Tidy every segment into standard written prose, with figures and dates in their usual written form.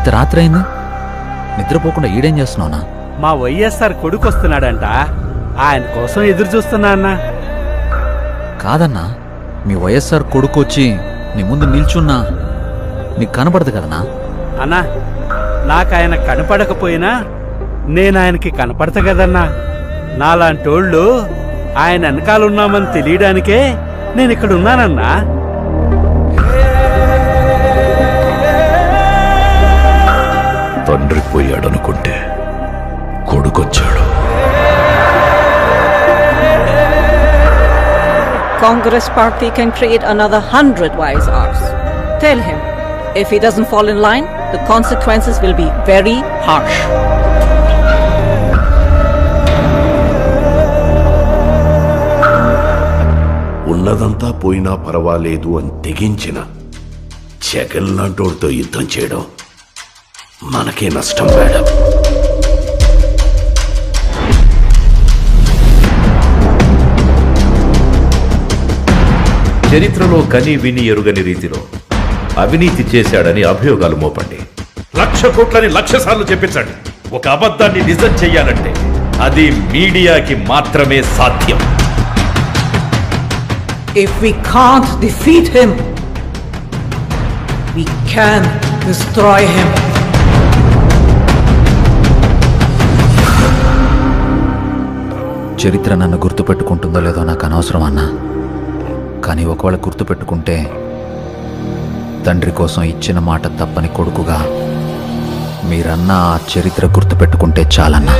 ఇంత రాత్రి అయింది, నిద్రపోకుండా ఈడేం చేస్తున్నావునా? మా వైఎస్ఆర్ కొడుకు వస్తున్నాడంట, ఆయన కోసం ఎదురు చూస్తున్నా అన్నా. కాదన్నా, మీ వైఎస్ఆర్ కొడుకు వచ్చి నీ ముందు నిల్చున్నా నీకు కనపడదు కదనా? అన్నా, నాకు ఆయన కనపడకపోయినా నేను ఆయనకి కనపడతా కదన్నా. నాలాంటోళ్ళు ఆయన వెనకాలన్నామని తెలియడానికే నేను ఇక్కడ ఉన్నానన్నా. తండ్రి పోయాడనుకుంటే కొడుకొచ్చాడు. Congress party can create another 100 YSRs. Tell him, if he doesn't fall in line, the consequences will be very harsh. ఉన్నదంతా పోయినా పర్వాలేదు అని తెగించిన జగన్ లాంటోడితో యుద్ధం చేయడం మనకే నష్టం మేడం. చరిత్రలో కని విని ఎరుగని రీతిలో అవినీతి చేశాడని అభియోగాలు మోపండి. 1,00,000 కోట్లని 1,00,000 సార్లు చెప్పించండి. ఒక అబద్ధాన్ని నిజం చెయ్యాలంటే అది మీడియాకి మాత్రమే సాధ్యం. If we can't defeat him, we can destroy him. చరిత్ర నన్ను గుర్తుపెట్టుకుంటుందో లేదో నాకు అనవసరం అన్నా, కానీ ఒకవేళ గుర్తుపెట్టుకుంటే తండ్రి కోసం ఇచ్చిన మాట తప్పని కొడుకుగా మీరన్నా ఆ చరిత్ర గుర్తుపెట్టుకుంటే చాలన్నా.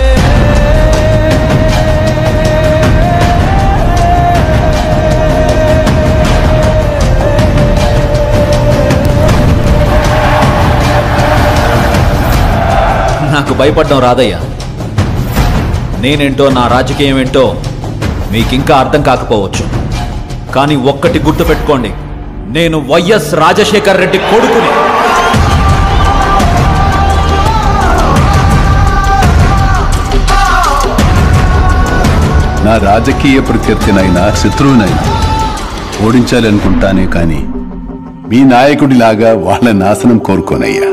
నాకు భయపడడం రాదయ్యా. నేనేంటో, నా రాజకీయం ఏంటో మీకింకా అర్థం కాకపోవచ్చు, కానీ ఒక్కటి గుర్తుపెట్టుకోండి, నేను వైఎస్ రాజశేఖర్ రెడ్డి కొడుకుని. నా రాజకీయ ప్రత్యర్థినైనా శత్రువునైనా ఓడించాలనుకుంటానే కానీ మీ నాయకుడిలాగా వాళ్ళ నాశనం కోరుకోనయ్యా.